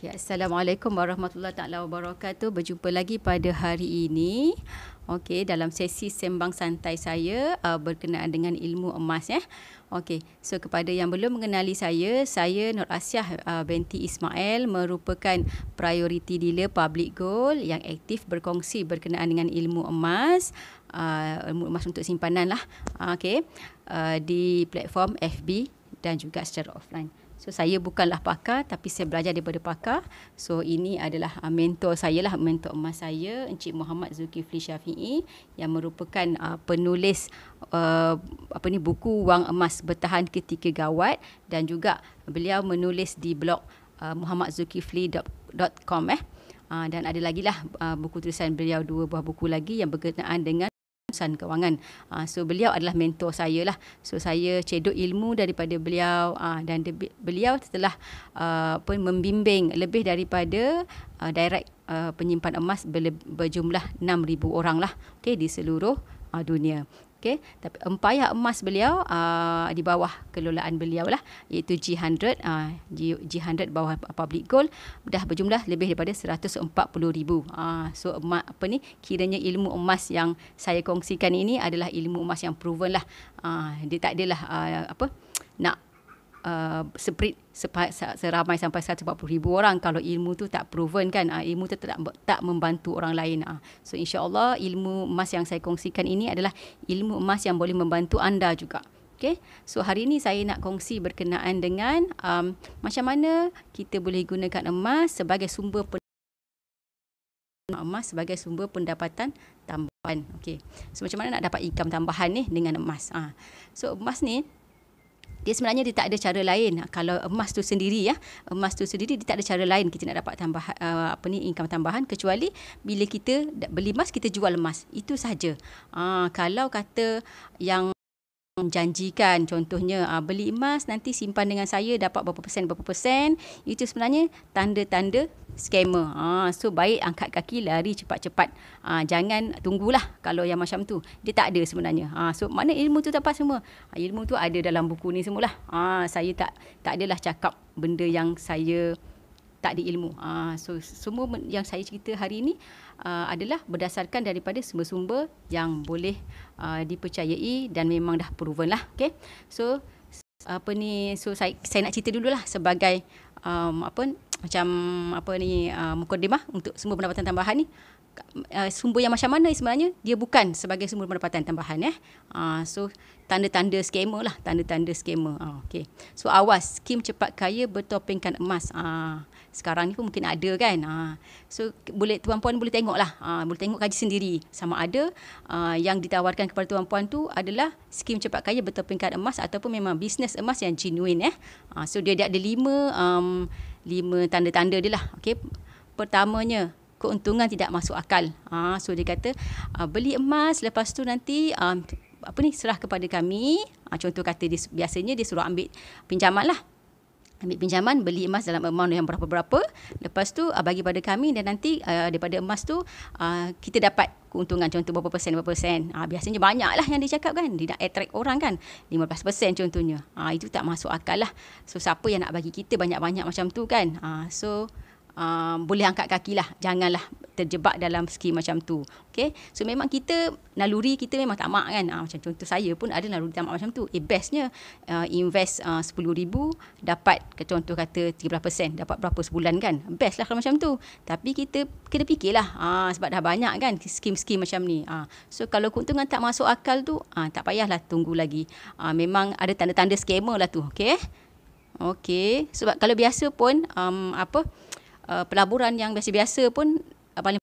Ya, Assalamualaikum warahmatullahi taala wabarakatuh. Berjumpa lagi pada hari ini. Okey, dalam sesi sembang santai saya berkenaan dengan ilmu emas ya. Okey, so kepada yang belum mengenali saya Nur Asyah binti Ismail, merupakan priority dealer public gold yang aktif berkongsi berkenaan dengan ilmu emas untuk simpanan lah. Okey, di platform FB dan juga secara offline. So saya bukanlah pakar, tapi saya belajar daripada pakar. So ini adalah mentor saya lah, mentor emas saya, Encik Muhammad Zulkifli Syafiee, yang merupakan penulis buku Wang Emas Bertahan Ketika Gawat, dan juga beliau menulis di blog muhammadZulkifli.com dan ada lagi lah buku tulisan beliau, 2 buah buku lagi yang berkenaan dengan urusan kewangan. So beliau adalah mentor saya lah. So saya cedok ilmu daripada beliau dan beliau telah membimbing lebih daripada direct penyimpan emas berjumlah 6,000 orang lah, okay, di seluruh dunia. Okay. Tapi empayar emas beliau di bawah kelolaan beliau lah, iaitu G100, G100 bawah public gold, dah berjumlah lebih daripada 140,000. So kiranya ilmu emas yang saya kongsikan ini adalah ilmu emas yang proven lah. Dia tak adalah nak seramai sampai 140,000 orang kalau ilmu tu tak proven kan. Ilmu tu tak membantu orang lain. So insya-Allah ilmu emas yang saya kongsikan ini adalah ilmu emas yang boleh membantu anda juga. Okay. So hari ini saya nak kongsi berkenaan dengan macam mana kita boleh gunakan emas sebagai sumber pendapatan tambahan. Okay. So macam mana nak dapat income tambahan ni dengan emas? So emas ni dia sebenarnya dia tak ada cara lain. Kalau emas tu sendiri dia tak ada cara lain kita nak dapat tambahan income tambahan, kecuali bila kita beli emas, kita jual emas. Itu sahaja. Kalau kata yang janjikan, contohnya beli emas nanti simpan dengan saya dapat berapa persen, itu sebenarnya tanda-tanda scammer. So baik angkat kaki, lari cepat-cepat. Jangan tunggulah kalau yang macam tu. Dia tak ada sebenarnya. So mana ilmu tu dapat semua? Ilmu tu ada dalam buku ni semualah. Saya tak adalah cakap benda yang saya tak ada ilmu. So semua yang saya cerita hari ini adalah berdasarkan daripada sumber-sumber yang boleh dipercayai dan memang dah proven lah. Okay. So so saya nak cerita dululah sebagai mukadimah untuk sumber pendapatan tambahan ni. Sumber yang macam mana sebenarnya? Dia bukan sebagai sumber pendapatan tambahan. So tanda-tanda scammer lah, tanda-tanda scammer. Okay. So awas, skim cepat kaya bertopengkan emas. Sekarang ni pun mungkin ada kan. So tuan-puan boleh tengok lah, boleh tengok kaji sendiri sama ada yang ditawarkan kepada tuan-puan tu adalah skim cepat kaya bertopengkan emas ataupun memang bisnes emas yang genuine. So dia ada 5 tanda-tanda dia lah. Okay. Pertamanya, keuntungan tidak masuk akal. So dia kata beli emas, lepas tu nanti serah kepada kami. Contoh kata biasanya dia suruh ambil pinjaman lah. Ambil pinjaman, beli emas dalam amount yang berapa-berapa. Lepas tu bagi pada kami, dan nanti daripada emas tu kita dapat keuntungan, contoh berapa persen. Biasanya banyak lah yang dia cakap kan. Dia nak attract orang kan. 15% contohnya. Itu tak masuk akal lah. So siapa yang nak bagi kita banyak-banyak macam tu kan. So boleh angkat kaki lah. Janganlah terjebak dalam skim macam tu. Okay. So memang naluri kita memang tamak kan. Macam contoh saya pun ada naluri tamak macam tu. Bestnya invest 10,000 dapat contoh kata 13%. Dapat berapa sebulan kan. Best lah kalau macam tu. Tapi kita kena fikirlah. Sebab dah banyak kan skim-skim macam ni. So kalau keuntungan tak masuk akal tu, tak payahlah tunggu lagi. Memang ada tanda-tanda scammer lah tu. Okay. Okay. Sebab kalau biasa pun pelaburan yang biasa-biasa pun paling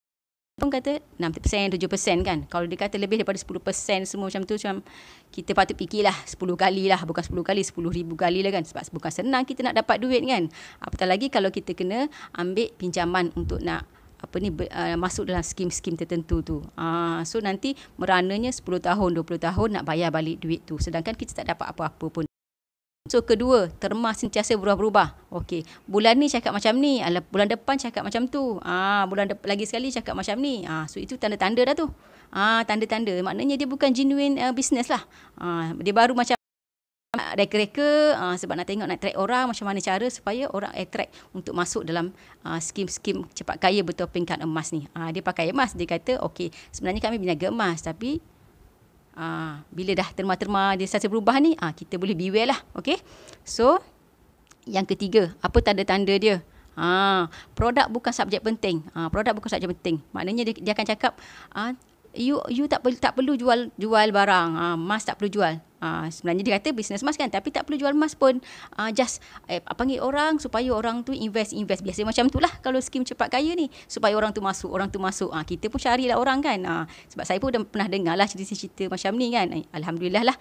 pun kata 6%, 7% kan. Kalau dia kata lebih daripada 10% semua macam tu, macam kita patut fikirlah 10 kali lah. Bukan 10 kali, 10,000 kali lah kan. Sebab bukan senang kita nak dapat duit kan. Apatah lagi kalau kita kena ambil pinjaman untuk nak masuk dalam skim-skim tertentu tu. So nanti merananya 10 tahun, 20 tahun nak bayar balik duit tu. Sedangkan kita tak dapat apa-apa pun. So kedua, terma sentiasa berubah-ubah. Okey, bulan ni cakap macam ni, bulan depan cakap macam tu. Lagi sekali cakap macam ni. So itu tanda-tanda dah tu. Tanda-tanda maknanya dia bukan genuine business lah. Dia baru macam reka-reka sebab nak tengok, nak track orang macam mana cara supaya orang attract untuk masuk dalam skim-skim cepat kaya bertopengkan emas ni. Dia pakai emas, dia kata okey, sebenarnya kami berniaga emas, tapi bila dah terma-terma dia satu berubah ni, kita boleh beware lah. Okey. So yang ketiga, apa tanda-tanda dia? Produk bukan subjek penting. Produk bukan subjek penting. Maknanya dia akan cakap you tak perlu jual barang. Emas tak perlu jual. Sebenarnya dia kata bisnes emas kan, tapi tak perlu jual emas pun. Just panggil orang supaya orang tu invest. Biasa macam tu lah kalau skim cepat kaya ni, supaya orang tu masuk. Kita pun carilah orang kan. Sebab saya pun dah pernah dengar lah cerita-cerita macam ni kan. Alhamdulillah lah,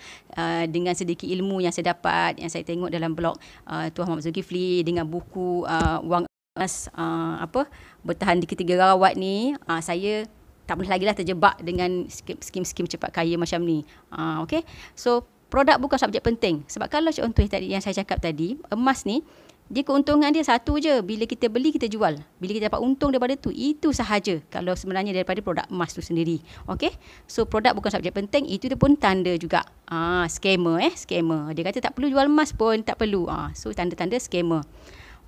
dengan sedikit ilmu yang saya dapat, yang saya tengok dalam blog Tuan Muhammad Zulkifli, dengan buku Wang Emas bertahan di ketiga rawat ni, saya tak boleh lagi lah terjebak dengan skim-skim cepat kaya macam ni. Okay. So produk bukan subjek penting. Sebab kalau contoh tadi yang saya cakap tadi, emas ni, dia keuntungan dia satu je. Bila kita beli, kita jual. Bila kita dapat untung daripada tu, itu sahaja. Kalau sebenarnya daripada produk emas tu sendiri. Okay. So produk bukan subjek penting, itu dia pun tanda juga. Scammer. Dia kata tak perlu jual emas pun, tak perlu. So tanda-tanda scammer.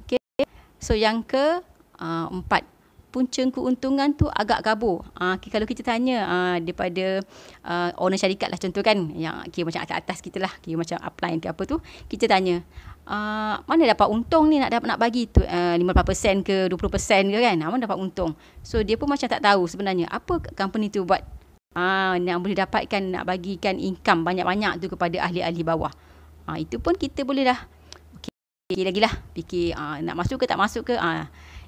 Okay. So yang keempat, punca keuntungan tu agak kabur. Kalau kita tanya daripada owner syarikat lah contoh kan, yang kira macam atas-atas kita lah, kira macam upline ke apa tu, kita tanya, mana dapat untung ni, nak bagi tu 5% ke 20% ke kan, mana dapat untung. So dia pun macam tak tahu sebenarnya apa company tu buat yang boleh dapatkan, nak bagikan income banyak-banyak tu kepada ahli-ahli bawah. Itu pun kita boleh dah fikir nak masuk ke tak masuk ke.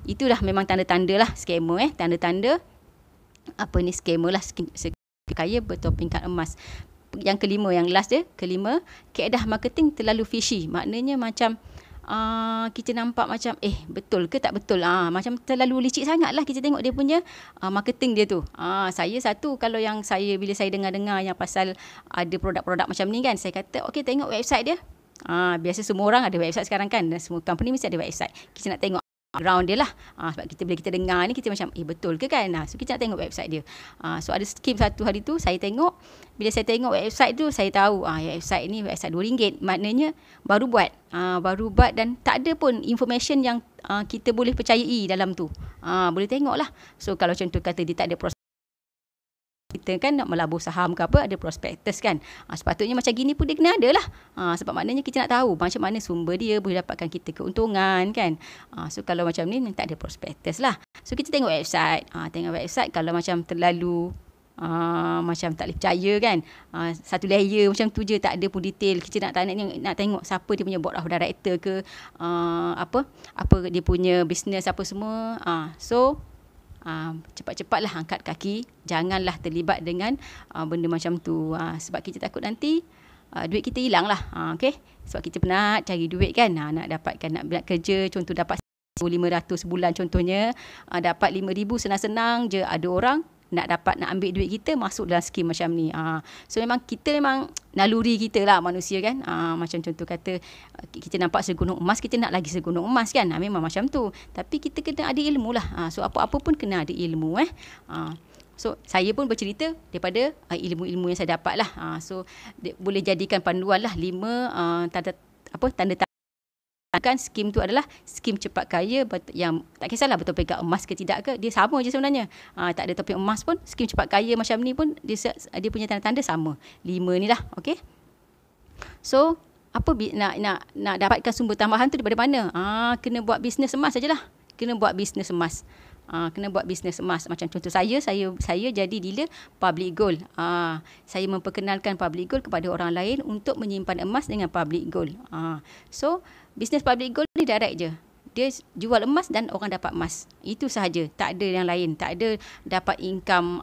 Itulah memang tanda-tanda lah scammer. Tanda-tanda scammer lah, kaya bertopengkan emas. Yang kelima, yang last dia, kaedah marketing terlalu fishy. Maknanya macam kita nampak macam betul ke tak betul, macam terlalu licik sangat lah kita tengok dia punya marketing dia tu. Saya kalau yang bila saya dengar-dengar yang pasal ada produk-produk macam ni kan, saya kata okey, tengok website dia. Biasa semua orang ada website sekarang kan, dan semua company mesti ada website. Kita nak tengok background dia lah. Sebab bila kita dengar ni, kita macam betul ke kan. So kita nak tengok website dia. So ada skim satu hari tu saya tengok. Bila saya tengok website tu, saya tahu website ni website RM2. Maknanya baru buat dan tak ada pun information yang kita boleh percayai dalam tu. Boleh tengok lah. So kalau contoh kata dia tak ada kita kan nak melabur saham ke apa, ada prospektus kan. Sepatutnya macam gini pun dia kena ada lah. Sebab maknanya kita nak tahu macam mana sumber dia boleh dapatkan kita keuntungan kan. So kalau macam ni tak ada prospektus lah. So kita tengok website. Kalau macam terlalu macam tak boleh percaya kan, satu layer macam tu je, tak ada pun detail. Kita nak tengok siapa dia punya board of director ke, apa dia punya business apa semua. So cepat-cepatlah angkat kaki, janganlah terlibat dengan benda macam tu, sebab kita takut nanti duit kita hilang lah. Okay? Sebab kita penat cari duit kan, nak dapatkan, nak kerja, contoh dapat 500 sebulan contohnya, dapat 5,000 senang-senang je. Ada orang nak ambil duit kita masuk dalam skim macam ni. So kita memang naluri kita lah manusia kan. Macam contoh kata kita nampak segunung emas, kita nak lagi segunung emas kan. Memang macam tu. Tapi kita kena ada ilmu lah. So apa-apa pun kena ada ilmu. So saya pun bercerita daripada ilmu-ilmu yang saya dapat lah. So boleh jadikan panduan lah 5 tanda kan skim tu adalah skim cepat kaya yang tak kisahlah betul pegang emas ke tidak ke, dia sama je sebenarnya. Tak ada topik emas pun, skim cepat kaya macam ni pun dia punya tanda-tanda sama. 5 ni lah. Okay. So nak dapatkan sumber tambahan tu daripada mana? Kena buat bisnes emas sajalah. Kena buat bisnes emas. Macam contoh saya jadi dealer public gold. Saya memperkenalkan public gold kepada orang lain untuk menyimpan emas dengan public gold. So bisnes public gold ni direct je. Dia jual emas dan orang dapat emas. Itu sahaja. Tak ada yang lain. Tak ada dapat income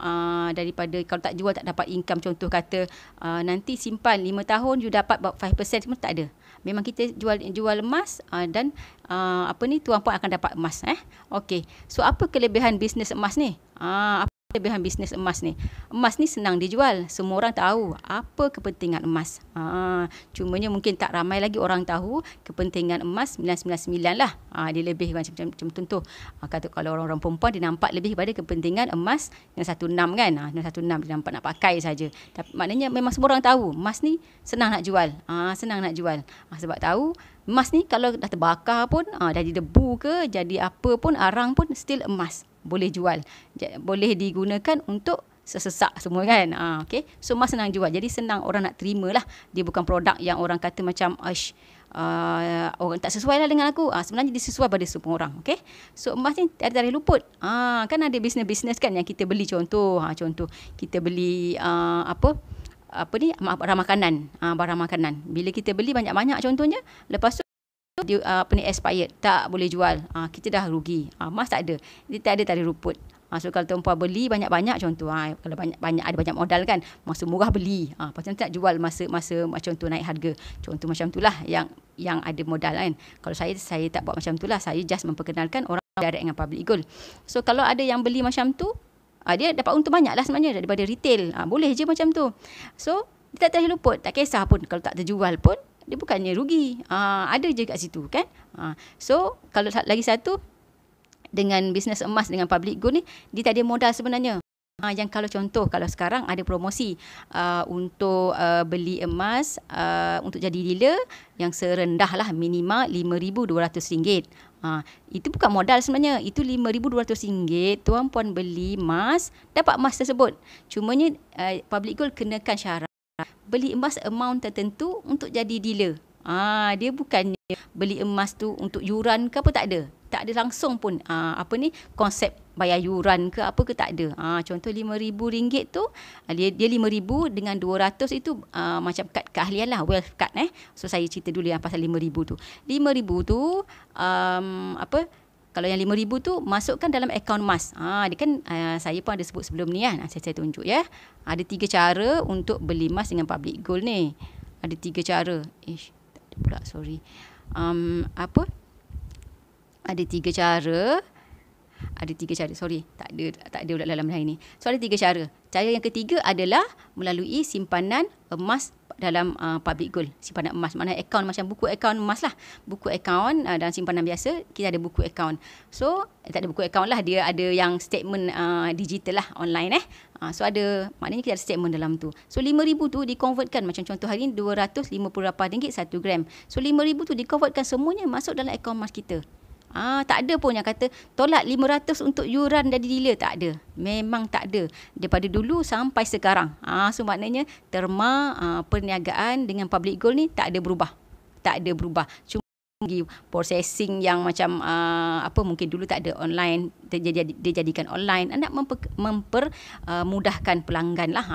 daripada, kalau tak jual tak dapat income. Contoh kata nanti simpan 5 tahun you dapat 5% semua, tak ada. Memang kita jual emas dan tuan puan akan dapat emas. Okey. So apa kelebihan bisnes emas ni? kelebihan bisnes emas ni. Emas ni senang dijual. Semua orang tahu apa kepentingan emas. Cumanya mungkin tak ramai lagi orang tahu kepentingan emas 999 lah. Dia lebih macam contoh. Kata kalau orang-orang perempuan dia nampak lebih kepada kepentingan emas yang 16 kan. 16 dia nampak nak pakai saja. Tapi maknanya memang semua orang tahu emas ni senang nak jual. Senang nak jual. Sebab tahu emas ni kalau dah terbakar pun, dah jadi debu ke, jadi apa pun, arang pun, still emas. Boleh jual. Boleh digunakan untuk sesesak semua kan. Okay. So emas senang jual. Jadi senang orang nak terima lah. Dia bukan produk yang orang kata macam orang tak sesuai lah dengan aku. Sebenarnya dia sesuai pada semua orang. Okay. So emas ni ada tarikh luput. Kan ada bisnes-bisnes kan yang kita beli contoh. Contoh kita beli barang makanan. Barang makanan. Bila kita beli banyak-banyak contohnya, lepas tu dia expired, tak boleh jual, kita dah rugi. Emas tak ada, dia tak ada tarikh luput. So kalau tuan-puan beli banyak-banyak contoh, kalau banyak ada banyak modal kan, masa murah beli, pasal tak jual masa contoh naik harga. Contoh macam itulah yang ada modal kan. Kalau saya tak buat macam itulah, saya just memperkenalkan orang direct dengan public gold. So kalau ada yang beli macam tu, dia dapat untung banyak lah sebenarnya daripada retail. Boleh je macam tu. So dia tak tarikh luput, tak kisah pun kalau tak terjual pun, dia bukannya rugi. Ada je kat situ kan. So kalau lagi satu, dengan bisnes emas dengan public gold ni, dia tak ada modal sebenarnya. Yang kalau contoh, kalau sekarang ada promosi untuk beli emas untuk jadi dealer yang serendah lah minimal RM5,200. Itu bukan modal sebenarnya. Itu RM5,200, tuan-puan beli emas, dapat emas tersebut. Cumanya public gold kenakan syarat beli emas amount tertentu untuk jadi dealer. Dia bukannya beli emas tu untuk yuran ke apa, tak ada. Tak ada langsung pun konsep bayar yuran ke apa ke, tak ada. Contoh RM5,000 tu, dia RM5,000 dengan RM200 itu macam kad keahlian lah, wealth card. So saya cerita dulu yang pasal RM5,000 tu. RM5,000 tu kalau yang RM5,000 tu masukkan dalam akaun emas. Dia kan saya pun ada sebut sebelum ni kan. Saya tunjuk ya. Ada 3 cara untuk beli emas dengan public gold ni. Ada 3 cara. Tak ada pula, sorry. Ada 3 cara. Ada 3 cara. Sorry, tak ada pula dalam hari ni. So ada 3 cara. Cara yang ketiga adalah melalui simpanan emas dalam public gold. Simpanan emas, maknanya akaun macam buku akaun emas lah. Buku akaun dalam simpanan biasa, kita ada buku akaun. So tak ada buku akaun lah, dia ada yang statement digital lah, online so ada, maknanya kita ada statement dalam tu. So RM5,000 tu dikonvertkan, macam contoh hari ni RM258 1 gram. So RM5,000 tu dikonvertkan semuanya masuk dalam akaun emas kita. Tak ada pun yang kata tolak RM500 untuk yuran dari dealer. Tak ada. Memang tak ada. Daripada dulu sampai sekarang. So maknanya terma perniagaan dengan public gold ni tak ada berubah. Tak ada berubah. Cuma processing yang macam mungkin dulu tak ada online, dia jadikan online, nak mempermudahkan pelanggan lah.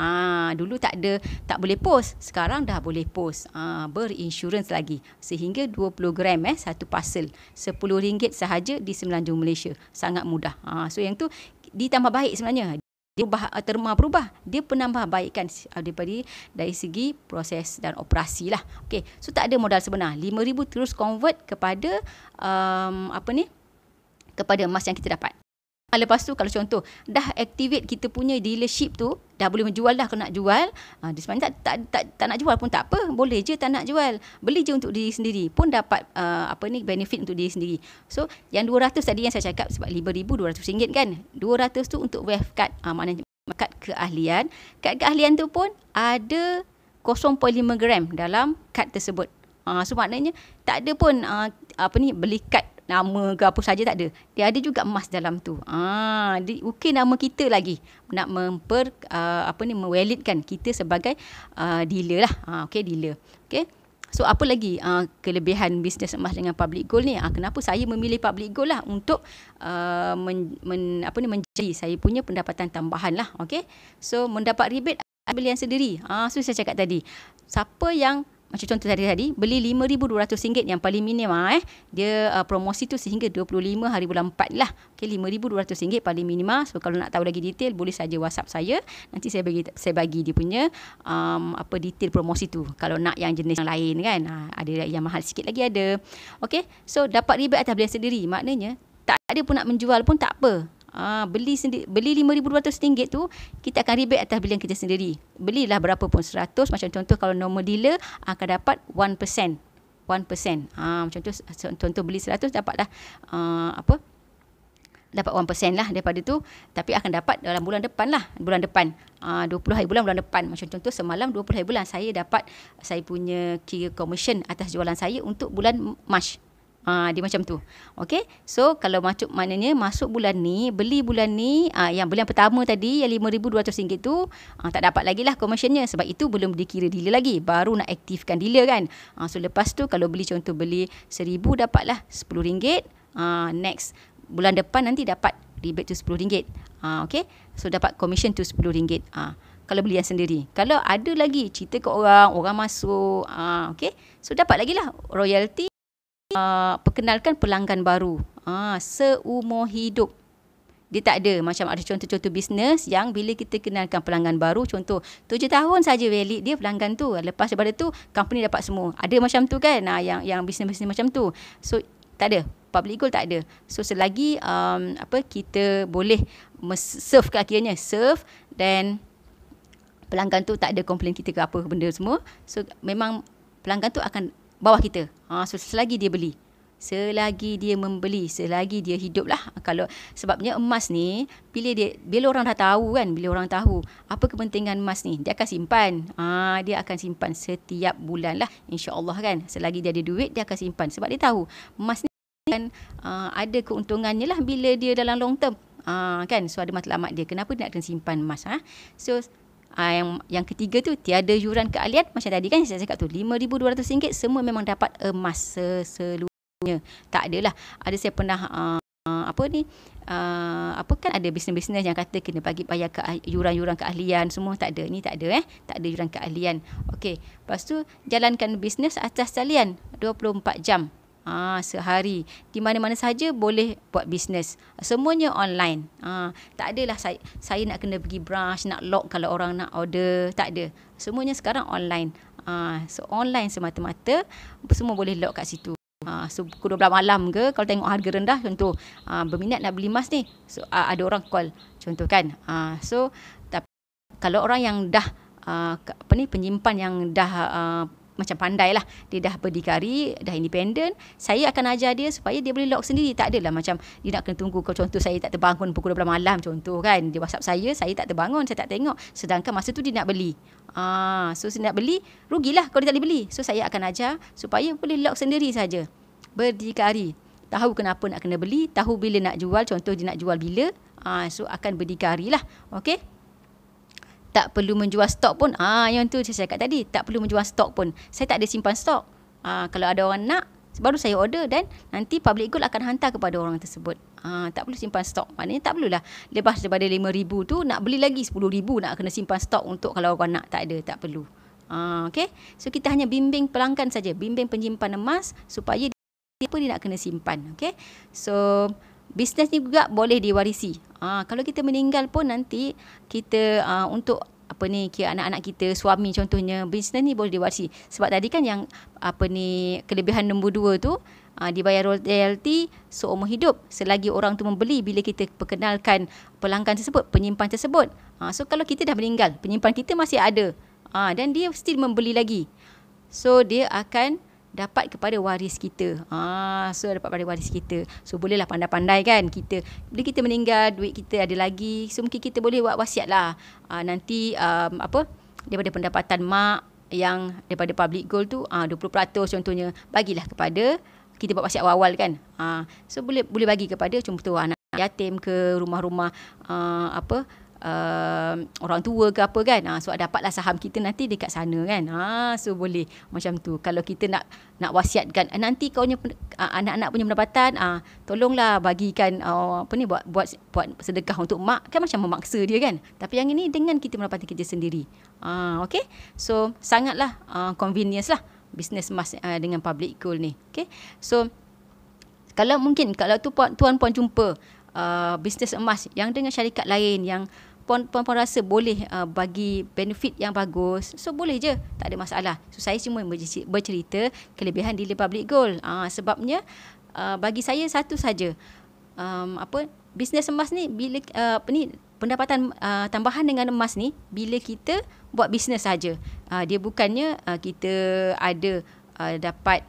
Dulu tak boleh post, sekarang dah boleh post. Berinsurans lagi sehingga 20 gram satu parcel, RM10 sahaja di Semenanjung Malaysia. Sangat mudah. So yang tu ditambah baik sebenarnya. Dia terma berubah, dia penambah baikkan dari segi proses dan operasi lah. Okay. So tak ada modal sebenar. RM5,000 terus convert kepada kepada emas yang kita dapat. Lepas tu kalau contoh dah activate kita punya dealership tu, dah boleh menjual dah. Kalau nak jual, dia sebenarnya tak nak jual pun tak apa, boleh je tak nak jual, beli je untuk diri sendiri pun dapat benefit untuk diri sendiri. So yang 200 tadi yang saya cakap, sebab RM5,200 kan, 200 tu untuk wealth card, maknanya kad keahlian. Kad keahlian tu pun ada 0.5 gram dalam kad tersebut. So maknanya tak ada pun beli kad nama ke apa saja, tak ada. Dia ada juga emas dalam tu. Ukir nama kita lagi, nak mewalidkan kita sebagai dealer lah. Dealer. Okay. So apa lagi kelebihan bisnes emas dengan public gold ni? Kenapa saya memilih public gold lah untuk menjadi saya punya pendapatan tambahan lah. Okay. So mendapat rebate belian sendiri. So saya cakap tadi, siapa yang macam contoh tadi beli RM5,200 yang paling minim, dia promosi tu sehingga 25 hari bulan 4 lah. Okay, RM5,200 paling minima. So kalau nak tahu lagi detail, boleh saja WhatsApp saya. Nanti saya bagi dia punya detail promosi tu. Kalau nak yang jenis yang lain kan, ada yang mahal sikit lagi ada. Okay, so dapat rebate atas belian sendiri. Maknanya tak ada pun nak menjual pun tak apa. Beli RM5,200 tu, kita akan rebate atas belian kita sendiri. Belilah berapa pun, 100. Macam contoh kalau normal dealer akan dapat 1%. 1%. Macam tu, contoh beli 100 dapatlah dapat 1% lah daripada tu. Tapi akan dapat dalam bulan depan lah. Bulan depan. 20 hari bulan depan. Macam contoh semalam 20 hari bulan saya dapat, saya punya kira commission atas jualan saya untuk bulan Mac. Dia macam tu. Okay. So kalau maknanya masuk bulan ni, beli bulan ni, yang bulan pertama tadi yang RM5,200 tu, tak dapat lagi lah commissionnya. Sebab itu belum dikira dealer lagi. Baru nak aktifkan dealer kan. So lepas tu kalau beli, contoh beli RM1,000 dapatlah RM10. Next bulan depan nanti dapat rebate tu RM10. Okay. So dapat commission tu RM10. Kalau beli yang sendiri. Kalau ada lagi cerita ke orang masuk, okay. So dapat lagi lah royalty. Perkenalkan pelanggan baru, seumur hidup. Dia tak ada macam ada contoh-contoh bisnes yang bila kita kenalkan pelanggan baru, contoh 7 tahun saja valid dia pelanggan tu, lepas daripada tu company dapat semua. Ada macam tu kan, yang bisnes-bisnes macam tu. So tak ada, public goal tak ada. So selagi kita boleh serve ke, akhirnya serve, dan pelanggan tu tak ada komplain kita ke apa benda semua, so memang pelanggan tu akan bawah kita. So selagi dia beli, selagi dia membeli, selagi dia hidup lah. Kalau sebabnya emas ni, bila orang dah tahu kan, bila orang tahu apa kepentingan emas ni, dia akan simpan. Dia akan simpan setiap bulan lah, insya-Allah kan. Selagi dia ada duit, dia akan simpan. Sebab dia tahu emas ni kan ada keuntungannya lah bila dia dalam long term. Kan, so ada matlamat dia. Kenapa dia nak kena simpan emas? So yang ketiga tu, tiada yuran keahlian. Macam tadi kan saya cakap tu, RM5,200 semua memang dapat emas seluruhnya. Tak adalah. Ada saya pernah kan ada bisnes-bisnes yang kata kena bayar yuran-yuran keahlian semua. Tak ada. Ni tak ada tak ada yuran keahlian. Okey. Lepas tu jalankan bisnes atas talian 24 jam. Sehari, di mana-mana saja boleh buat bisnes. Semuanya online. Tak adalah saya nak kena pergi branch, nak log kalau orang nak order. Tak ada. Semuanya sekarang online. So online semata-mata, semua boleh log kat situ. So pukul 12 malam ke, kalau tengok harga rendah, contoh berminat nak beli emas ni, so ada orang call, contoh kan. So tapi kalau orang yang dah penyimpan yang dah macam pandai lah, dia dah berdikari, dah independen, saya akan ajar dia supaya dia boleh log sendiri. Tak adalah macam dia nak kena tunggu. Kalau contoh saya tak terbangun pukul 12 malam, contoh kan, dia WhatsApp saya tak terbangun, saya tak tengok, sedangkan masa tu dia nak beli. So dia nak beli, rugilah kalau dia tak boleh beli. So saya akan ajar supaya boleh log sendiri saja, berdikari, tahu kenapa nak kena beli, tahu bila nak jual, contoh dia nak jual bila, so akan berdikari lah. Okay. Tak perlu menjual stok pun. Yang tu saya cakap tadi, tak perlu menjual stok pun. Saya tak ada simpan stok. Kalau ada orang nak, baru saya order, dan nanti public gold akan hantar kepada orang tersebut. Tak perlu simpan stok. Maknanya tak perlulah lepas daripada RM5,000 tu nak beli lagi RM10,000 nak kena simpan stok untuk kalau orang nak. Tak ada, tak perlu. Okay. So kita hanya bimbing pelanggan saja, bimbing penyimpan emas supaya dia nak kena simpan. Okay. So bisnes ni juga boleh diwarisi. Kalau kita meninggal pun nanti kita untuk kira anak-anak kita, suami contohnya, bisnes ni boleh diwarisi. Sebab tadi kan yang kelebihan nombor 2 tu, dibayar royalty seumur hidup selagi orang tu membeli, bila kita perkenalkan pelanggan tersebut, penyimpan tersebut. So kalau kita dah meninggal, penyimpan kita masih ada, dan dia still membeli lagi, so dia akan dapat kepada waris kita. So dapat pada waris kita. So bolehlah pandai-pandai kan kita, bila kita meninggal, duit kita ada lagi, so mungkin kita boleh buat wasiat lah. Nanti daripada pendapatan mak yang daripada public gold tu, 20% contohnya, bagilah kepada, kita buat wasiat awal kan. So boleh bagi kepada contoh anak yatim ke, rumah-rumah orang tua ke apa kan. So dapatlah saham kita nanti dekat sana kan. So boleh macam tu. Kalau kita nak wasiatkan, nanti kau punya anak-anak punya pendapatan, tolonglah bagikan buat sedekah untuk mak, kan macam memaksa dia kan. Tapi yang ini dengan kita mendapati kerja sendiri. Okay. So sangatlah convenience lah bisnes emas dengan public gold ni. Okay. So kalau tu tuan-puan jumpa bisnes emas yang dengan syarikat lain yang puan-puan rasa boleh bagi benefit yang bagus, so boleh je, tak ada masalah. So saya cuma bercerita kelebihan dealer public gold. Sebabnya bagi saya satu saja, bisnes emas ni bila pendapatan tambahan dengan emas ni bila kita buat bisnes saja. Dia bukannya kita ada dapat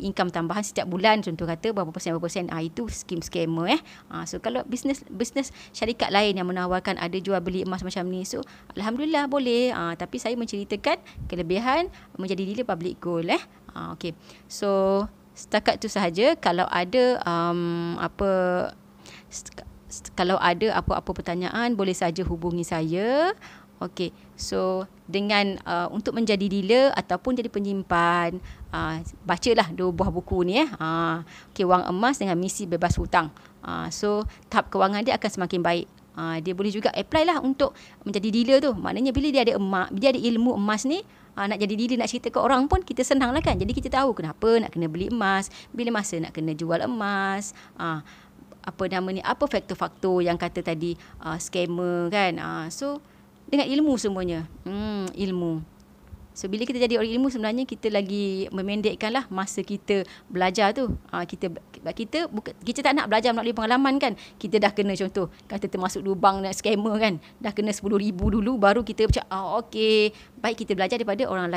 income tambahan setiap bulan, contoh kata berapa persen, itu scammer. So kalau bisnes syarikat lain yang menawarkan ada jual beli emas macam ni, so alhamdulillah boleh. Tapi saya menceritakan kelebihan menjadi dealer public gold. Okay. So setakat tu sahaja. Kalau ada kalau ada apa-apa pertanyaan, boleh saja hubungi saya. Okey, so dengan untuk menjadi dealer ataupun jadi penyimpan, bacalah 2 buah buku ni. Okey, Wang Emas dengan Misi Bebas Hutang. So tahap kewangan dia akan semakin baik. Dia boleh juga apply lah untuk menjadi dealer tu. Maknanya bila dia ada ilmu emas ni, nak jadi dealer, nak cerita ke orang pun kita senang lah kan. Jadi kita tahu kenapa nak kena beli emas, bila masa nak kena jual emas, apa faktor-faktor yang kata tadi scammer kan. So dengan ilmu semuanya. Ilmu. So bila kita jadi orang ilmu, sebenarnya kita lagi memendekkanlah masa kita belajar tu. Kita tak nak belajar melalui pengalaman kan. Kita dah kena, contoh kata termasuk lubang dan scammer kan, dah kena 10,000 dulu baru kita macam okey, baik kita belajar daripada orang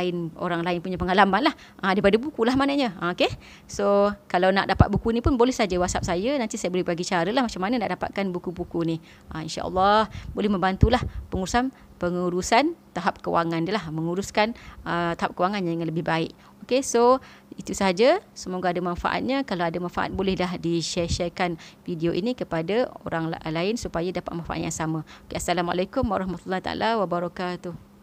lain punya pengalaman lah, daripada buku lah maknanya. Okay. So kalau nak dapat buku ni pun boleh saja WhatsApp saya, nanti saya boleh bagi cara lah macam mana nak dapatkan buku-buku ni. InsyaAllah boleh membantulah pengurusan tahap kewangan dia lah, menguruskan tahap kewangan yang lebih baik. Okay, so itu sahaja. Semoga ada manfaatnya. Kalau ada manfaat, boleh dah di-sharekan video ini kepada orang lain supaya dapat manfaat yang sama. Okay, Assalamualaikum warahmatullahi taala wabarakatuh.